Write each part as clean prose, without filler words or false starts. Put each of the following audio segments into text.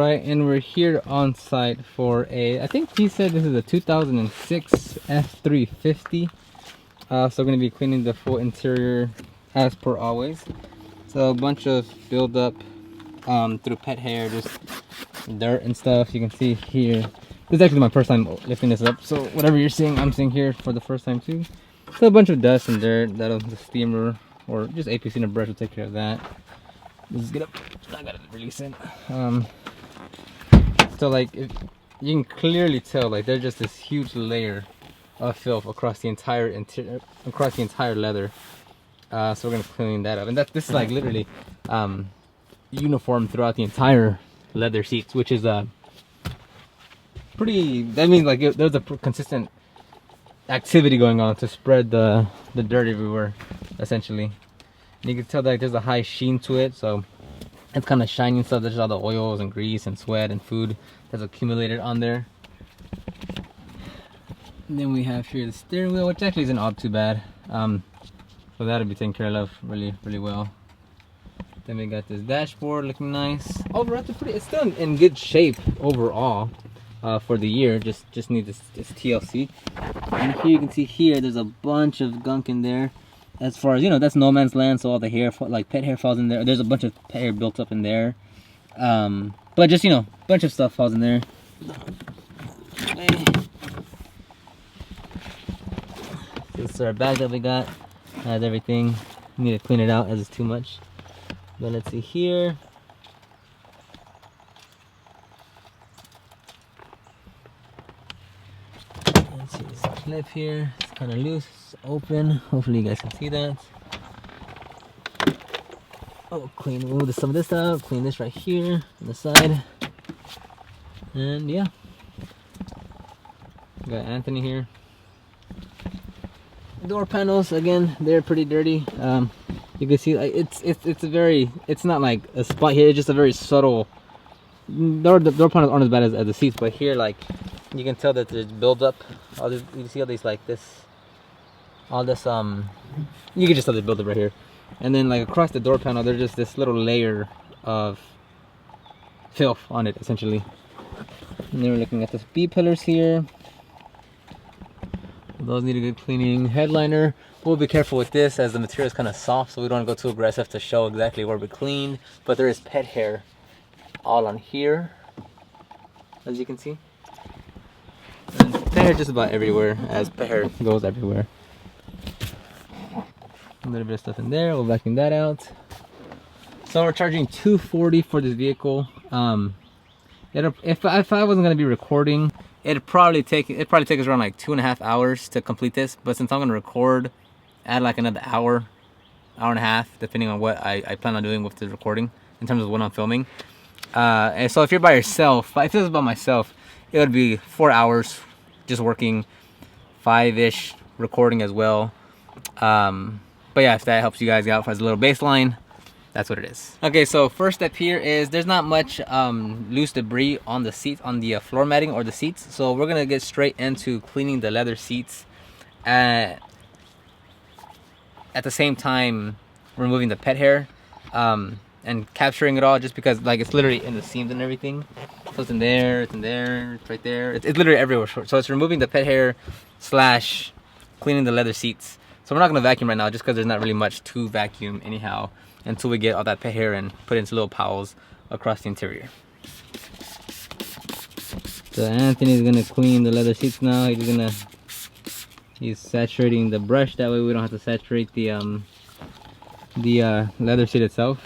right, and we're here on site for a, I think he said this is a 2006 F350. So we're going to be cleaning the full interior as per always. So a bunch of buildup through pet hair, just dirt and stuff. You can see here, this is actually my first time lifting this up, so whatever you're seeing, I'm seeing here for the first time too. So a bunch of dust and dirt, that'll, the steamer or just APC and a brush will take care of that. Let's get up. I gotta release it. So like, you can clearly tell like there's just this huge layer of filth across the entire interior, across the entire leather. So we're gonna clean that up, and this is like literally uniform throughout the entire leather seats, which is pretty. That means like there's a consistent activity going on to spread the dirt everywhere, essentially. And you can tell that there's a high sheen to it, so it's kind of shiny stuff. There's all the oils and grease and sweat and food that's accumulated on there. And then we have here the steering wheel, which actually isn't all too bad. So that'll be taken care of really well. Then we got this dashboard looking nice. Overall, it's still in good shape overall for the year. Just need this TLC. And here you can see here, there's a bunch of gunk in there. As far as, you know, that's no man's land, so all the hair, like pet hair, falls in there. There's a bunch of pet hair built up in there. But just, you know, a bunch of stuff falls in there. This is our bag that we got. Has everything. Need to clean it out as it's too much. But let's see here. Let's see this clip here. It's kind of loose. It's open. Hopefully you guys can see that. Oh, move some of this out. Clean this right here on the side. And yeah, got Anthony here. Door panels, again, they're pretty dirty. You can see like it's not like a spot here, it's just a very subtle. The door panels aren't as bad as the seats, but here, like, you can tell that there's buildup. You can see all these, like this, all this you can just tell the buildup right here. And then like across the door panel, there's just this little layer of filth on it, essentially. And then we're looking at the B pillars here. Those need a good cleaning. Headliner, we'll be careful with this as the material is kind of soft, so we don't want to go too aggressive to show exactly where we cleaned. But there is pet hair all on here, as you can see. And pet hair just about everywhere, as pet hair goes everywhere. A little bit of stuff in there. We'll vacuum that out. So we're charging $240 for this vehicle. If I wasn't going to be recording, it'd probably take us around like 2.5 hours to complete this. But since I'm going to record, add like another hour and a half, depending on what I plan on doing with the recording in terms of what I'm filming. And so if you're by yourself, if it was by myself, it would be 4 hours just working, 5-ish recording as well. But yeah, if that helps you guys out as a little baseline, that's what it is. Okay, so first step here is there's not much loose debris on the seats, on the floor matting or the seats. So we're gonna get straight into cleaning the leather seats. At the same time, removing the pet hair and capturing it all, just because like it's literally in the seams and everything. So it's in there, it's right there. It's literally everywhere. So it's removing the pet hair / cleaning the leather seats. So we're not gonna vacuum right now, just because there's not really much to vacuum anyhow, until we get all that pet hair and put it into little piles across the interior. So Anthony's gonna clean the leather seats now. He's saturating the brush, that way we don't have to saturate the leather seat itself.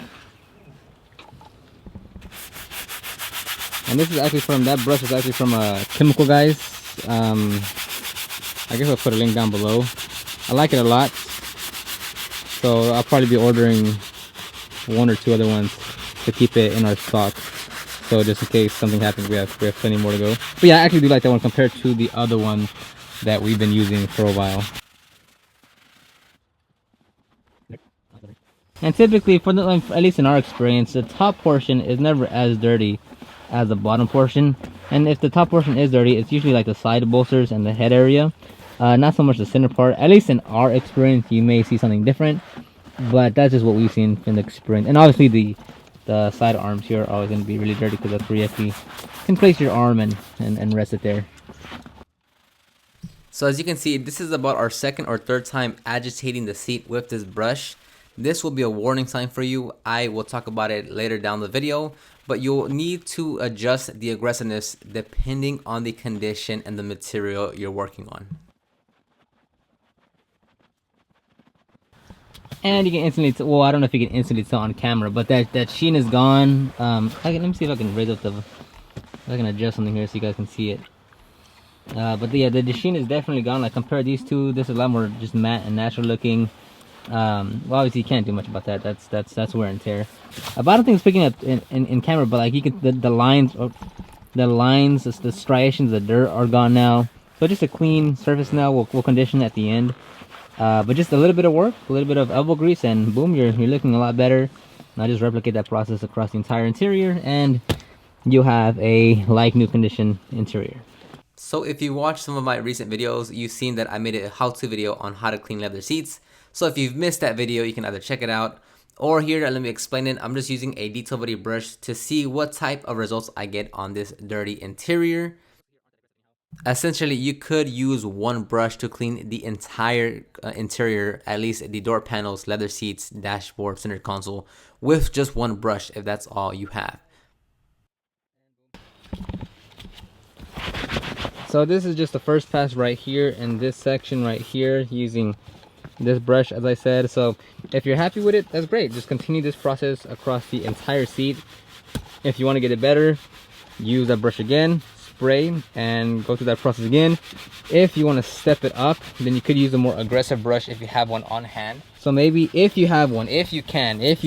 And this is actually from, that brush is actually from Chemical Guys. I guess I'll put a link down below. I like it a lot, so I'll probably be ordering 1 or 2 other ones to keep it in our stock. So just in case something happens, we have plenty more to go. But yeah, I actually do like that one compared to the other one that we've been using for a while. And typically, at least in our experience, the top portion is never as dirty as the bottom portion. And if the top portion is dirty, it's usually like the side bolsters and the head area. Not so much the center part. At least in our experience, you may see something different, but that's just what we've seen in the experience. And obviously the the side arms here are always going to be really dirty, because that's where you actually can place your arm and rest it there. So as you can see, this is about our second or third time agitating the seat with this brush. This will be a warning sign for you. I will talk about it later down the video, but you'll need to adjust the aggressiveness depending on the condition and the material you're working on. And you can instantly tell, well, I don't know if you can instantly tell on camera, but that sheen is gone. Let me see if I can raise up if I can adjust something here so you guys can see it. But yeah, the sheen is definitely gone. Like, compare these two, this is a lot more just matte and natural looking. Well, obviously you can't do much about that. That's wear and tear. But I don't think it's picking up in camera, but like you can, the lines, the striations, the dirt are gone now. So just a clean surface now. We'll condition at the end. But just a little bit of work, a little bit of elbow grease, and boom, you're looking a lot better. Now just replicate that process across the entire interior, and you'll have a like new condition interior. So if you watched some of my recent videos, you've seen that I made a how-to video on how to clean leather seats. So if you've missed that video, you can either check it out, or here, let me explain it. I'm just using a detail buddy brush to see what type of results I get on this dirty interior. Essentially, you could use one brush to clean the entire interior, at least the door panels, leather seats, dashboard, center console, with just one brush if that's all you have. So this is just the first pass right here in this section right here using this brush, as I said. So if you're happy with it, that's great. Just continue this process across the entire seat. If you want to get it better, use that brush again, spray, and go through that process again. If you want to step it up, then you could use a more aggressive brush if you have one on hand. So maybe if you have one, if you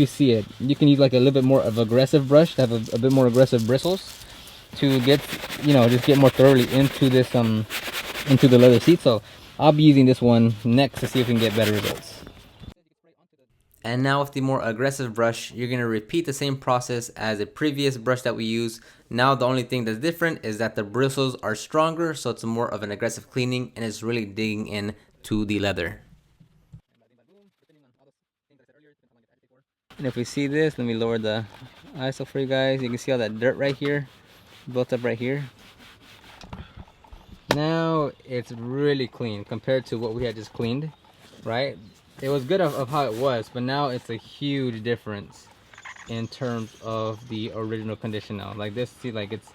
see it, you can use like a little bit more of aggressive brush to have a bit more aggressive bristles to get, just get more thoroughly into this into the leather seat. So I'll be using this one next to see if we can get better results. And now with the more aggressive brush, you're going to repeat the same process as the previous brush that we used. Now the only thing that's different is that the bristles are stronger, so it's more of an aggressive cleaning, and it's really digging in to the leather. And if we see this, let me lower the ISO for you guys. You can see all that dirt right here, built up right here. Now it's really clean compared to what we had just cleaned, right? It was good of how it was, but now it's a huge difference in terms of the original condition now. Like this, see, like it's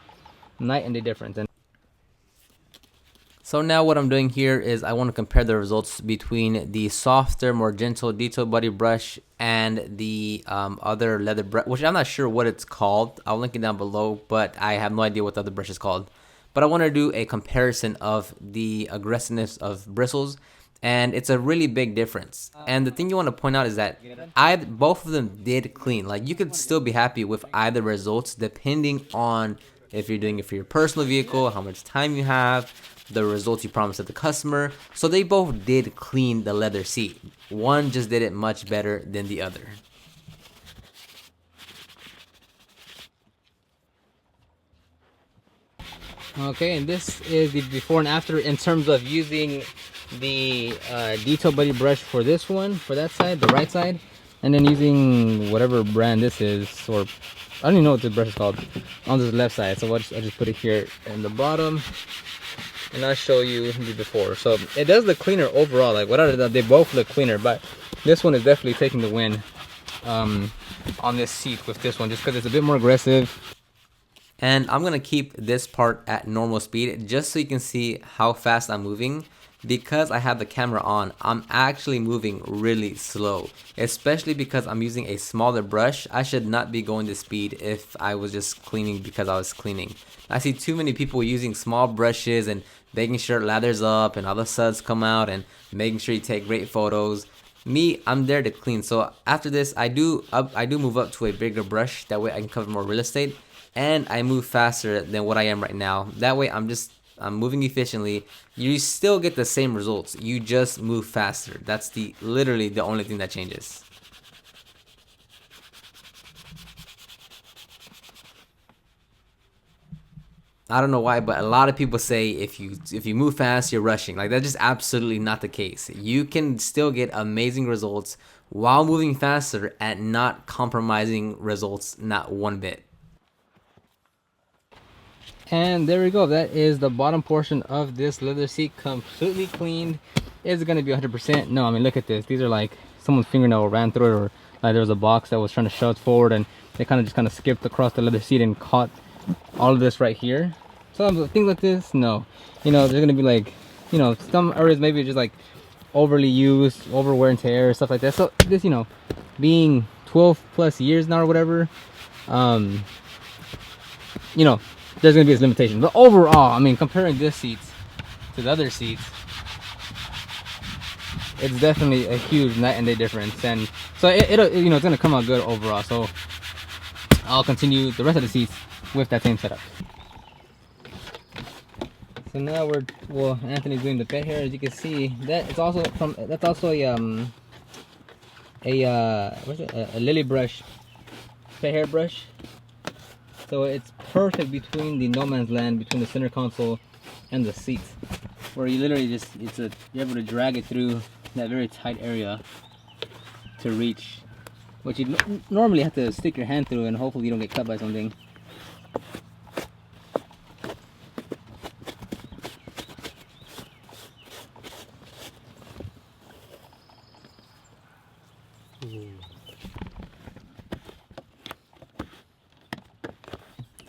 night and day difference. And so now what I'm doing here is I want to compare the results between the softer, more gentle detail buddy brush and the other leather brush, which I'm not sure what it's called. I'll link it down below, but I have no idea what the other brush is called. But I want to do a comparison of the aggressiveness of bristles, and it's a really big difference. And the thing you want to point out is that both of them did clean. Like, you could still be happy with either results depending on if you're doing it for your personal vehicle, how much time you have, the results you promised to the customer. So they both did clean the leather seat. One just did it much better than the other. Okay, and this is the before and after in terms of using the detail buddy brush for this one, for that side, the right side, and then using whatever brand this is, or I don't even know what this brush is called, on this left side. So I'll just put it here in the bottom, and I'll show you the before. So it does look cleaner overall. Like, whatever, they both look cleaner, but this one is definitely taking the win on this seat with this one, just because it's a bit more aggressive. And I'm gonna keep this part at normal speed just so you can see how fast I'm moving. Because I have the camera on, I'm actually moving really slow, especially because I'm using a smaller brush. I should not be going this speed if I was just cleaning because I was cleaning. I see too many people using small brushes and making sure it lathers up and all the suds come out and making sure you take great photos. Me, I'm there to clean. So after this, I do move up to a bigger brush. That way I can cover more real estate, and I move faster than what I am right now. That way I'm moving efficiently. You still get the same results, you just move faster. That's literally the only thing that changes. I don't know why, but a lot of people say if you move fast, you're rushing. Like, that's just absolutely not the case. You can still get amazing results while moving faster and not compromising results not one bit. And there we go. That is the bottom portion of this leather seat, completely cleaned. Is it going to be 100%? No, I mean, look at this. These are like someone's fingernail ran through it, or like there was a box that was trying to shove forward and they kind of skipped across the leather seat and caught all of this right here. So things like this, no. You know, there's going to be like, you know, some areas maybe just like overly used, over wear and tear, stuff like that. So this, you know, being 12 plus years now or whatever, you know, there's gonna be its limitations. But overall, I mean, comparing this seat to the other seats, it's definitely a huge night and day difference. And so it'll, you know, it's gonna come out good overall. So I'll continue the rest of the seats with that same setup. So now well, Anthony's doing the pet hair. As you can see, that's also a lily brush, pet hair brush. So it's perfect between the no man's land between the center console and the seats, where you literally just you're able to drag it through that very tight area to reach, which you normally have to stick your hand through, and hopefully you don't get cut by something.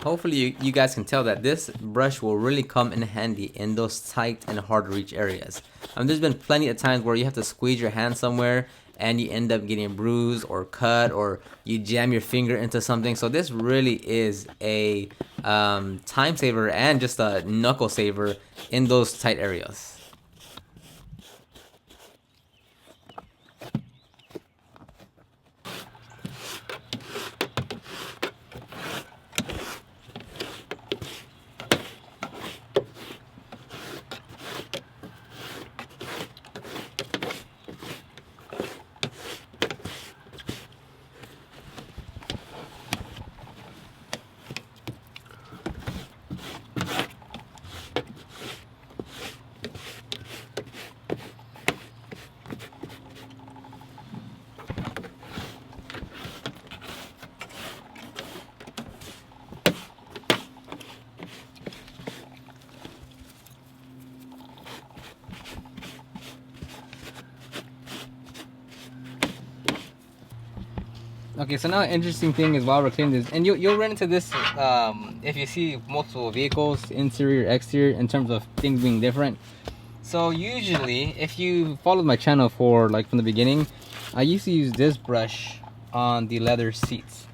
Hopefully you guys can tell that this brush will really come in handy in those tight and hard to reach areas. There's been plenty of times where you have to squeeze your hand somewhere and you end up getting bruised or cut, or you jam your finger into something. So this really is a time saver and just a knuckle saver in those tight areas. Okay, so now an interesting thing is while we're cleaning this, and you'll run into this if you see multiple vehicles, interior, exterior, in terms of things being different. So usually, if you followed my channel for like from the beginning, I used to use this brush on the leather seats.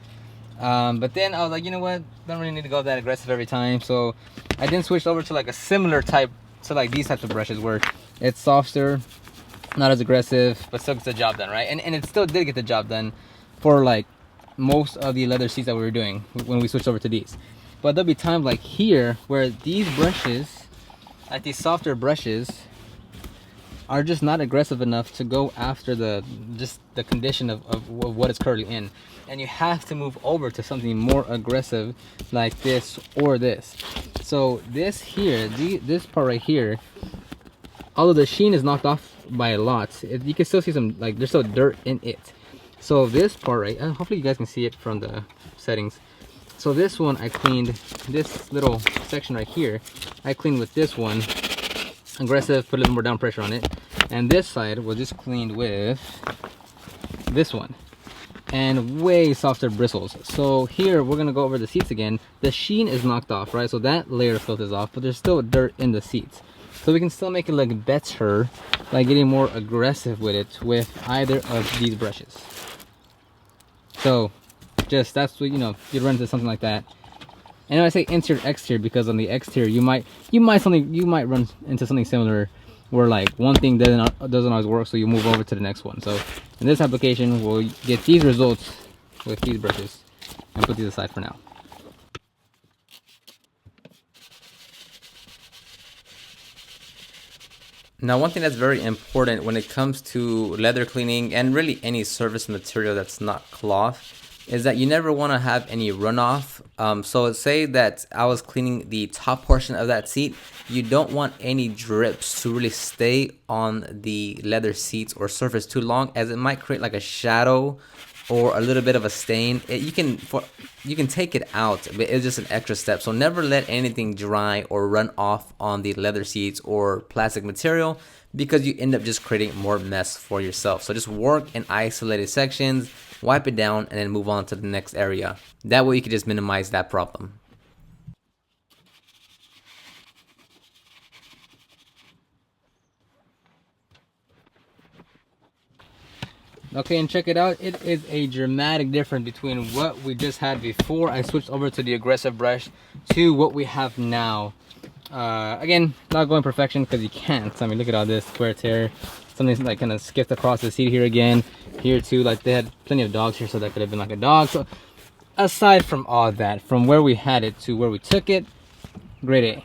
But then I was like, you know what, don't really need to go that aggressive every time. So I then switched over to like a similar type, so like these types of brushes where it's softer, not as aggressive, but still gets the job done, right? And it still did get the job done for like most of the leather seats that we were doing when we switched over to these. But there'll be times like here where these brushes, like these softer brushes, are just not aggressive enough to go after the condition of what it's currently in, and you have to move over to something more aggressive like this or this. So this here, this part right here, although the sheen is knocked off by a lot, you can still see some, like, there's still dirt in it. So this part right, hopefully you guys can see it from the settings. So this one I cleaned, this little section right here, I cleaned with this one, aggressive, put a little more down pressure on it. And this side was just cleaned with this one, and way softer bristles. So here we're gonna go over the seats again. The sheen is knocked off, right? So that layer of filth is off, but there's still dirt in the seats. So we can still make it look better by getting more aggressive with it with either of these brushes. So just, that's what, you know, you run into something like that. And I say interior exterior because on the exterior you might run into something similar where like one thing doesn't always work, so you move over to the next one. So in this application we'll get these results with these brushes and put these aside for now. Now, one thing that's very important when it comes to leather cleaning and really any surface material that's not cloth is that you never want to have any runoff. So say that I was cleaning the top portion of that seat, you don't want any drips to really stay on the leather seats or surface too long, as it might create like a shadow or a little bit of a stain. You can take it out, but it's just an extra step. So never let anything dry or run off on the leather seats or plastic material, because you end up just creating more mess for yourself. So just work in isolated sections, wipe it down, and then move on to the next area. That way you can just minimize that problem. Okay, and check it out. It is a dramatic difference between what we just had before I switched over to the aggressive brush to what we have now. Again, not going perfection because you can't. I mean, look at all this wear tear. Something's like kind of skipped across the seat here again. Here too, like they had plenty of dogs here, so that could have been like a dog. So aside from all that, from where we had it to where we took it, grade A.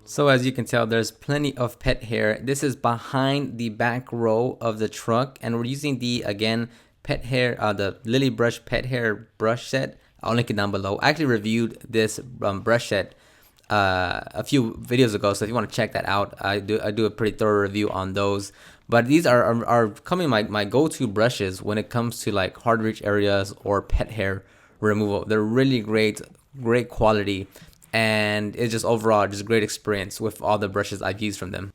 So as you can tell, there's plenty of pet hair. This is behind the back row of the truck, and we're using the, again, pet hair, the Lily Brush pet hair brush set. I'll link it down below. I actually reviewed this brush set a few videos ago, so if you want to check that out, I do a pretty thorough review on those. But these are coming my go-to brushes when it comes to like hard reach areas or pet hair removal. They're really great quality, and it's just overall just a great experience with all the brushes I've used from them.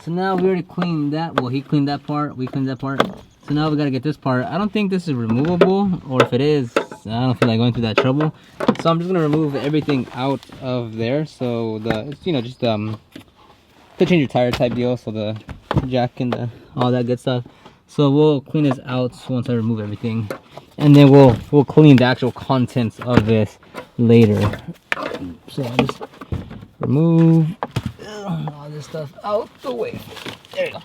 So now we already cleaned that. Well, he cleaned that part, we cleaned that part. So now we gotta get this part. I don't think this is removable, or if it is, I don't feel like going through that trouble. So I'm just gonna remove everything out of there. So it's, you know, just to change your tire type deal. So the jack and all that good stuff. So we'll clean this out once I remove everything, and then we'll clean the actual contents of this later. So I'll just remove all this stuff out the way. There you go.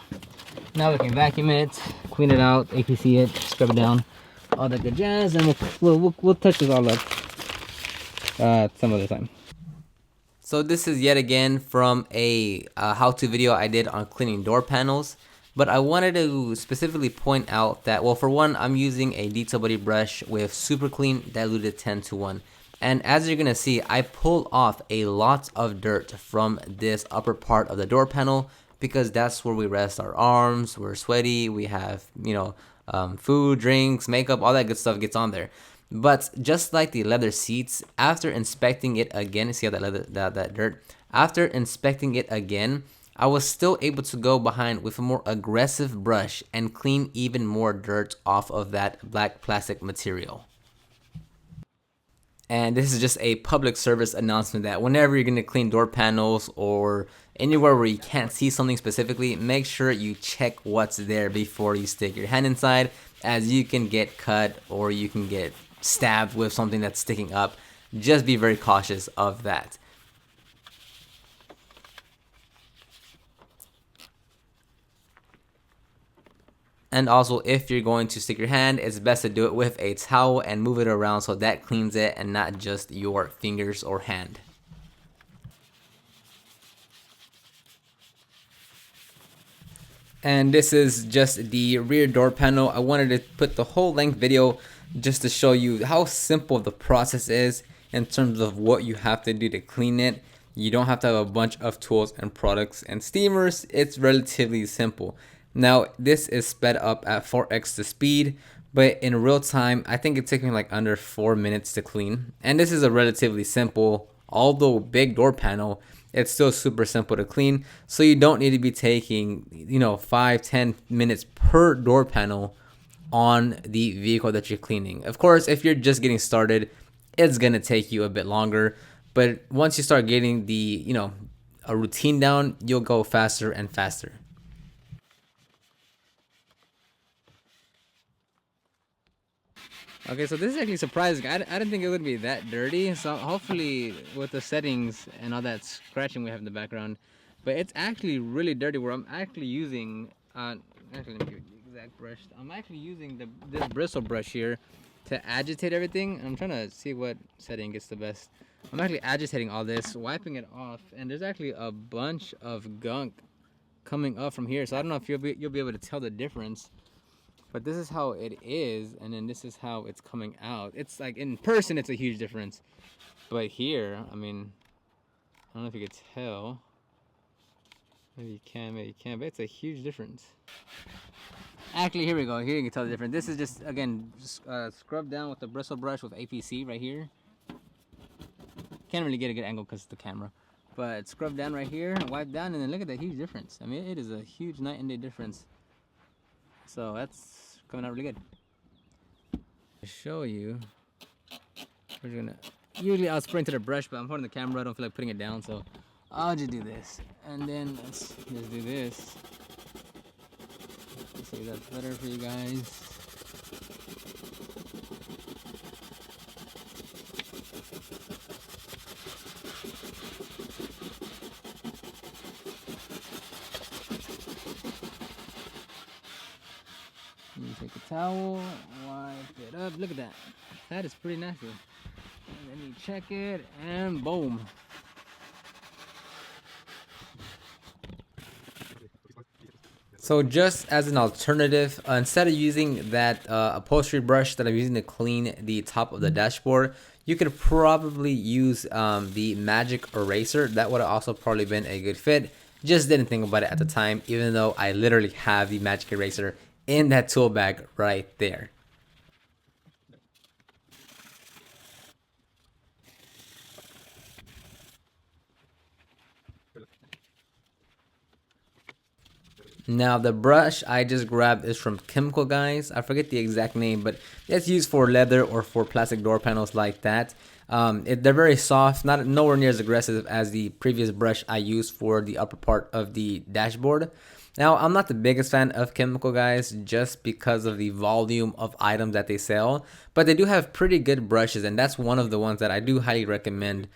Now we can vacuum it, clean it out, APC it, scrub it down, all that good jazz, and we'll touch this all up some other time. So this is yet again from a how-to video I did on cleaning door panels, but I wanted to specifically point out that, well, for one, I'm using a detail buddy brush with super clean diluted 10:1. And as you're gonna see, I pull off a lot of dirt from this upper part of the door panel, because that's where we rest our arms. We're sweaty, we have, you know, food, drinks, makeup, all that good stuff gets on there. But just like the leather seats, after inspecting it again, see how that dirt, after inspecting it again, I was still able to go behind with a more aggressive brush and clean even more dirt off of that black plastic material. And this is just a public service announcement that whenever you're going to clean door panels or anywhere where you can't see something specifically, make sure you check what's there before you stick your hand inside, as you can get cut or you can get stabbed with something that's sticking up. Just be very cautious of that. And also, if you're going to stick your hand, it's best to do it with a towel and move it around so that cleans it and not just your fingers or hand. And this is just the rear door panel. I wanted to put the whole length video just to show you how simple the process is in terms of what you have to do to clean it. You don't have to have a bunch of tools and products and steamers. It's relatively simple. Now, this is sped up at 4x the speed, but in real time, I think it took me like under 4 minutes to clean. And this is a relatively simple although big door panel, it's still super simple to clean. So you don't need to be taking, 5-10 minutes per door panel on the vehicle that you're cleaning. Of course, if you're just getting started, it's gonna take you a bit longer. But once you start getting the, a routine down, you'll go faster and faster. Okay, so this is actually surprising. I didn't think it would be that dirty. So hopefully with the settings and all that scratching we have in the background, but it's actually really dirty where I'm actually using, actually let me give you the exact brush. I'm actually using this bristle brush here to agitate everything. I'm trying to see what setting gets the best. I'm actually agitating all this, wiping it off, and there's actually a bunch of gunk coming up from here. So I don't know if you'll be able to tell the difference. But this is how it is, and then this is how it's coming out. It's like in person, it's a huge difference. But here, I mean, I don't know if you could tell. Maybe you can, maybe you can't, but it's a huge difference. Actually, here we go. Here you can tell the difference. This is just, again, scrubbed down with the bristle brush with APC right here. Can't really get a good angle because of the camera. But scrub down right here, wipe down, and then look at that huge difference. I mean, it is a huge night and day difference. So that's coming out really good. To show you, we're gonna, usually I'll spray into the brush, but I'm holding the camera, I don't feel like putting it down, so I'll just do this. And then let's just do this. Let's see if that's better for you guys. You take a towel, wipe it up. Look at that. That is pretty nasty. And then you check it, and boom. So just as an alternative, instead of using that upholstery brush that I'm using to clean the top of the dashboard, you could probably use the magic eraser. That would have also probably been a good fit. Just didn't think about it at the time, even though I literally have the magic eraser in that tool bag right there. Now the brush I just grabbed is from Chemical Guys. I forget the exact name, but it's used for leather or for plastic door panels like that. They're very soft, nowhere near as aggressive as the previous brush I used for the upper part of the dashboard. Now, I'm not the biggest fan of Chemical Guys just because of the volume of items that they sell, but they do have pretty good brushes, and that's one of the ones that I do highly recommend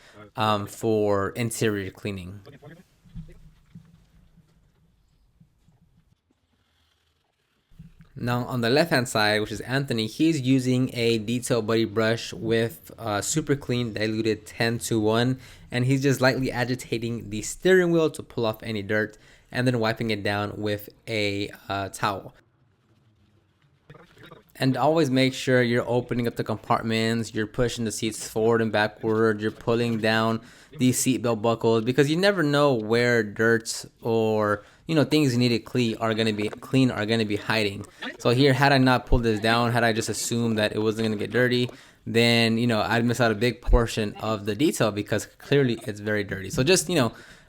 for interior cleaning. Now on the left hand side, which is Anthony, he's using a Detail Buddy brush with super clean diluted 10-to-1, and he's just lightly agitating the steering wheel to pull off any dirt and then wiping it down with a towel. And always make sure you're opening up the compartments, you're pushing the seats forward and backward, you're pulling down the seatbelt buckles, because you never know where dirt or things you need to clean are gonna be hiding. So here, had I not pulled this down, had I just assumed that it wasn't gonna get dirty, then I'd miss out a big portion of the detail because clearly it's very dirty. So just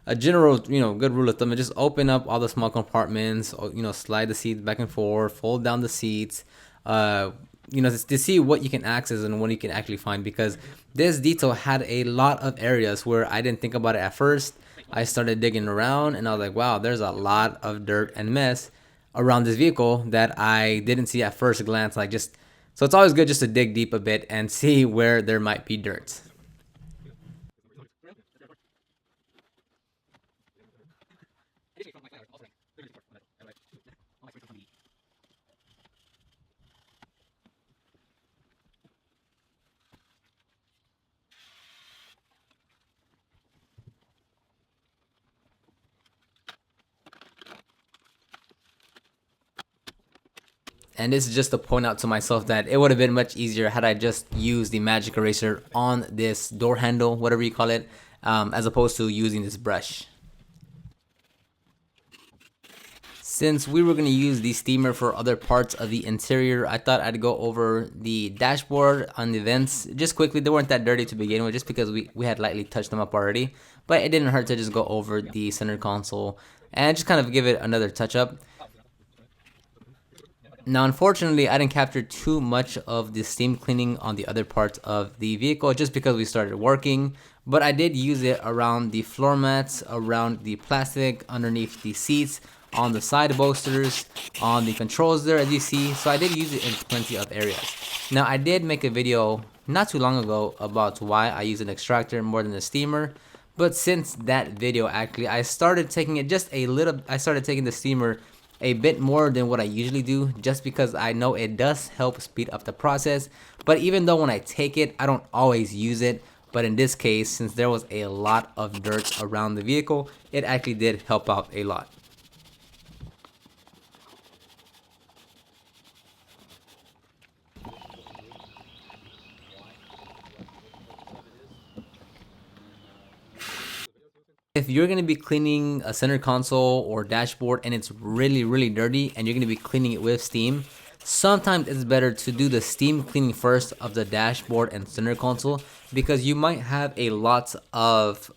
a general good rule of thumb is just open up all the small compartments, slide the seats back and forth, fold down the seats, to see what you can access and what you can actually find, because this detail had a lot of areas where I didn't think about it at first. I started digging around and I was like, wow, there's a lot of dirt and mess around this vehicle that I didn't see at first glance. So it's always good just to dig deep a bit and see where there might be dirt. And this is just to point out to myself that it would have been much easier had I just used the magic eraser on this door handle, whatever you call it, as opposed to using this brush. Since we were going to use the steamer for other parts of the interior, I thought I'd go over the dashboard on the vents just quickly. They weren't that dirty to begin with, just because we had lightly touched them up already. But it didn't hurt to just go over the center console and just kind of give it another touch up. Now, unfortunately, I didn't capture too much of the steam cleaning on the other parts of the vehicle just because we started working, but I did use it around the floor mats, around the plastic, underneath the seats, on the side bolsters, on the controls there as you see. So I did use it in plenty of areas. Now, I did make a video not too long ago about why I use an extractor more than a steamer, but since that video, actually, I started taking it just a little. I started taking the steamer a bit more than what I usually do, just because I know it does help speed up the process. But even though when I take it, I don't always use it, but in this case, since there was a lot of dirt around the vehicle, it actually did help out a lot. If you're going to be cleaning a center console or dashboard and it's really dirty and you're going to be cleaning it with steam, sometimes it's better to do the steam cleaning first of the dashboard and center console, because you might have a lot of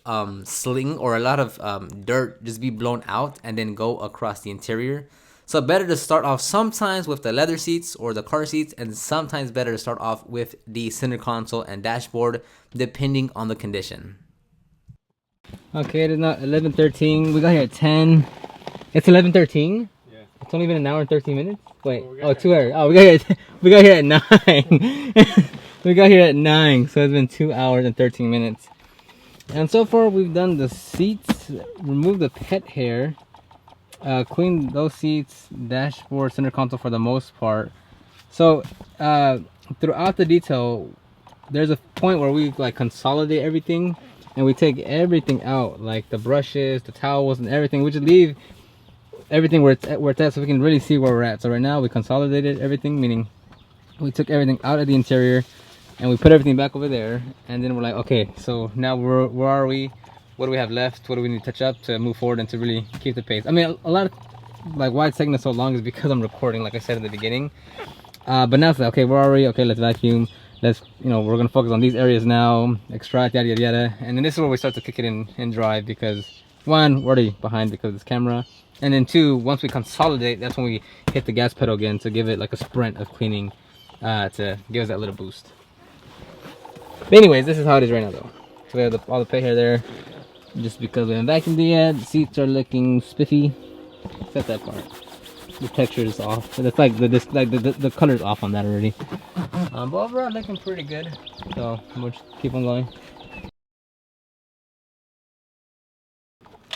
sling or a lot of dirt just be blown out and then go across the interior. So better to start off sometimes with the leather seats or the car seats, and sometimes better to start off with the center console and dashboard, depending on the condition. Okay, it is now 11:13. We got here at 10. It's 11:13. Yeah. It's only been an hour and 13 minutes. Wait. Oh, 2 hours. Oh, we got here at 9. We got here at 9. So it's been 2 hours and 13 minutes. And so far we've done the seats, removed the pet hair, cleaned those seats, dashboard, center console for the most part. So throughout the detail, there's a point where we like consolidate everything. And we take everything out, like the brushes, the towels, and everything. We just leave everything where it's at so we can really see where we're at. So right now we consolidated everything, meaning we took everything out of the interior and we put everything back over there. And then we're like, okay, so now where are we? What do we have left? What do we need to touch up to move forward and to really keep the pace? I mean, a lot of like why it's taking us so long is because I'm recording, like I said in the beginning. But now it's like, okay, where are we? Okay, let's vacuum. Let's, we're gonna focus on these areas now, extract, yada yada yada. And then this is where we start to kick it in drive, because one, we're already behind because of this camera, and then two, once we consolidate, that's when we hit the gas pedal again to give it like a sprint of cleaning, to give us that little boost. But anyways, this is how it is right now though. So we have all the pet hair there, just because we haven't vacuumed it yet. The seats are looking spiffy, except that part. The texture is off. It's like the color's off on that already. But overall, looking pretty good. So we'll just keep on going.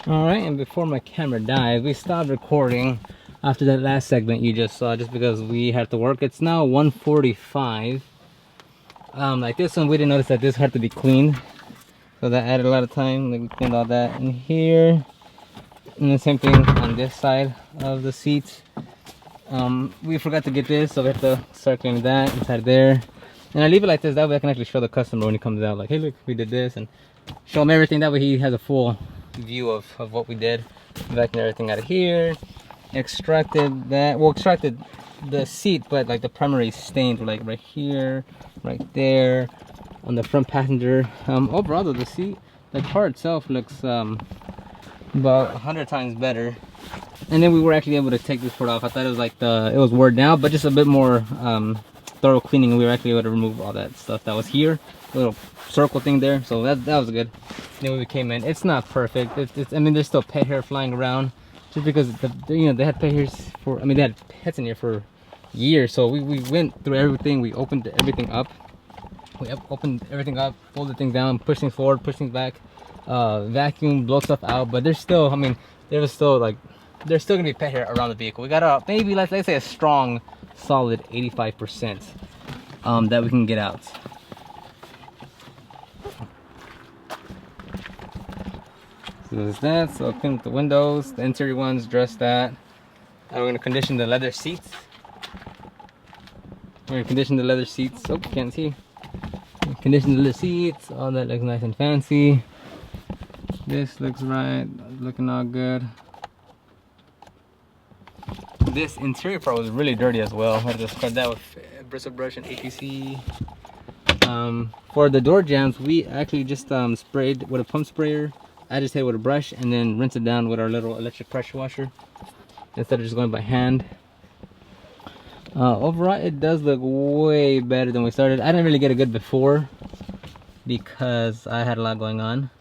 Alright, and before my camera died, we stopped recording after that last segment you just saw, just because we had to work. It's now 1:45. Like this one, we didn't notice that this had to be cleaned, so that added a lot of time. Like we cleaned all that in here, and the same thing on this side of the seats. We forgot to get this, so we have to start cleaning that inside there. And I leave it like this, that way I can actually show the customer when he comes out, like, hey look, we did this, and show him everything. That way he has a full view of what we did. Vacuumed everything out of here, extracted that, well, extracted the seat, but like the primary stains were like right here, right there, on the front passenger. Overall though, the seat, the car itself looks about 100 times better. And then we were actually able to take this part off. I thought it was like it was worn down, but just a bit more thorough cleaning, and we were actually able to remove all that stuff that was here, little circle thing there. So that was good. Then when we came in, it's not perfect. I mean, there's still pet hair flying around, just because they had pet hairs for. I mean, they had pets in here for years. So we went through everything. We opened everything up. We opened everything up, folded things down, pushed things forward, pushed things back, vacuum, blow stuff out. But there's still, I mean, there's still gonna be pet hair around the vehicle. We got maybe let's say a strong, solid 85% that we can get out. So there's that. So clean up the windows, the interior ones, dress that. And we're gonna condition the leather seats. We're gonna condition the leather seats. Oh, can't see. Condition the leather seats. All that looks nice and fancy. This looks right. Looking all good. this interior part was really dirty as well. I had to scrub that with a bristle brush and APC. For the door jambs, we actually just sprayed with a pump sprayer, agitated with a brush, and then rinse it down with our little electric pressure washer instead of just going by hand. Overall, it does look way better than we started. I didn't really get a good before because I had a lot going on.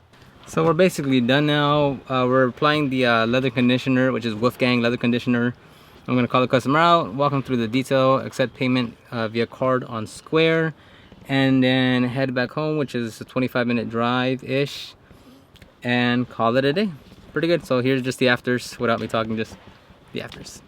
So we're basically done now. We're applying the leather conditioner, which is Wolfgang leather conditioner. I'm going to call the customer out, walk them through the detail, accept payment via card on Square, and then head back home, which is a 25-minute drive-ish, and call it a day. Pretty good. So here's just the afters without me talking, just the afters.